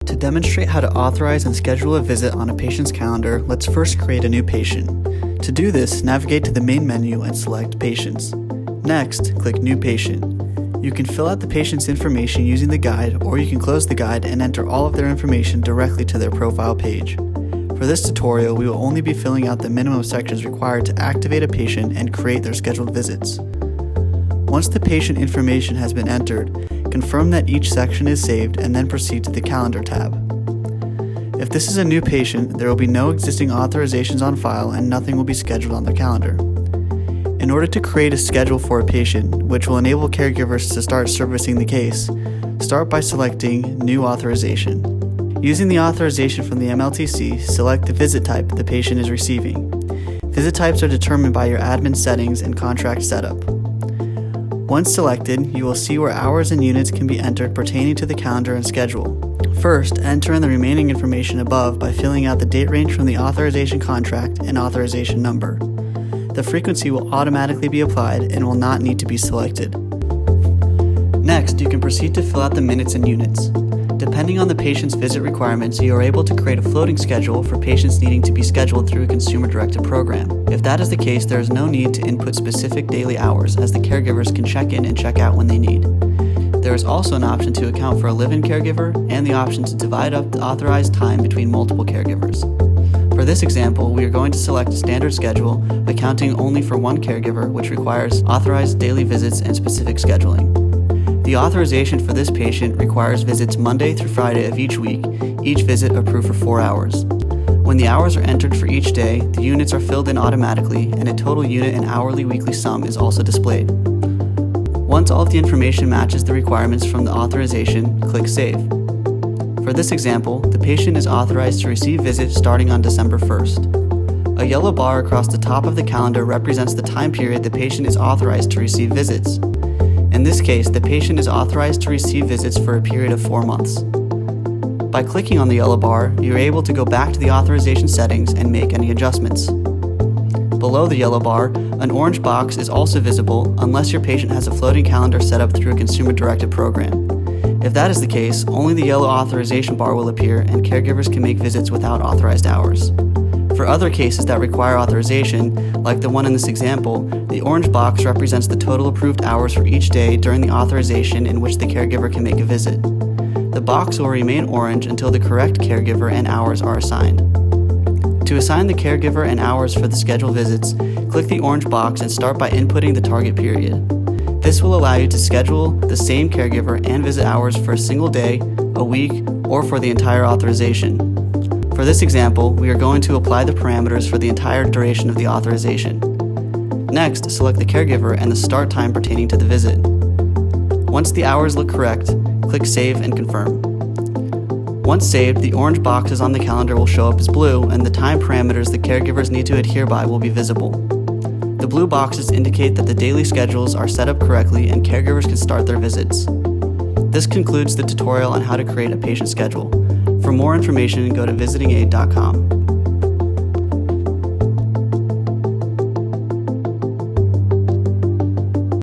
To demonstrate how to authorize and schedule a visit on a patient's calendar, let's first create a new patient. To do this, navigate to the main menu and select Patients. Next, click New Patient. You can fill out the patient's information using the guide, or you can close the guide and enter all of their information directly to their profile page. For this tutorial, we will only be filling out the minimum sections required to activate a patient and create their scheduled visits. Once the patient information has been entered, confirm that each section is saved and then proceed to the Calendar tab. If this is a new patient, there will be no existing authorizations on file and nothing will be scheduled on their calendar. In order to create a schedule for a patient, which will enable caregivers to start servicing the case, start by selecting New Authorization. Using the authorization from the MLTC, select the visit type the patient is receiving. Visit types are determined by your admin settings and contract setup. Once selected, you will see where hours and units can be entered pertaining to the calendar and schedule. First, enter in the remaining information above by filling out the date range from the authorization contract and authorization number. The frequency will automatically be applied and will not need to be selected. Next, you can proceed to fill out the minutes and units. Depending on the patient's visit requirements, you are able to create a floating schedule for patients needing to be scheduled through a consumer-directed program. If that is the case, there is no need to input specific daily hours, as the caregivers can check in and check out when they need. There is also an option to account for a live-in caregiver and the option to divide up the authorized time between multiple caregivers. For this example, we are going to select a standard schedule, accounting only for one caregiver, which requires authorized daily visits and specific scheduling. The authorization for this patient requires visits Monday through Friday of each week, each visit approved for 4 hours. When the hours are entered for each day, the units are filled in automatically and a total unit and hourly weekly sum is also displayed. Once all of the information matches the requirements from the authorization, click Save. For this example, the patient is authorized to receive visits starting on December 1st. A yellow bar across the top of the calendar represents the time period the patient is authorized to receive visits. In this case, the patient is authorized to receive visits for a period of 4 months. By clicking on the yellow bar, you are able to go back to the authorization settings and make any adjustments. Below the yellow bar, an orange box is also visible unless your patient has a floating calendar set up through a consumer-directed program. If that is the case, only the yellow authorization bar will appear and caregivers can make visits without authorized hours. For other cases that require authorization, like the one in this example, the orange box represents the total approved hours for each day during the authorization in which the caregiver can make a visit. The box will remain orange until the correct caregiver and hours are assigned. To assign the caregiver and hours for the scheduled visits, click the orange box and start by inputting the target period. This will allow you to schedule the same caregiver and visit hours for a single day, a week, or for the entire authorization. For this example, we are going to apply the parameters for the entire duration of the authorization. Next, select the caregiver and the start time pertaining to the visit. Once the hours look correct, click Save and Confirm. Once saved, the orange boxes on the calendar will show up as blue and the time parameters the caregivers need to adhere by will be visible. The blue boxes indicate that the daily schedules are set up correctly and caregivers can start their visits. This concludes the tutorial on how to create a patient schedule. For more information, go to VisitingAid.com.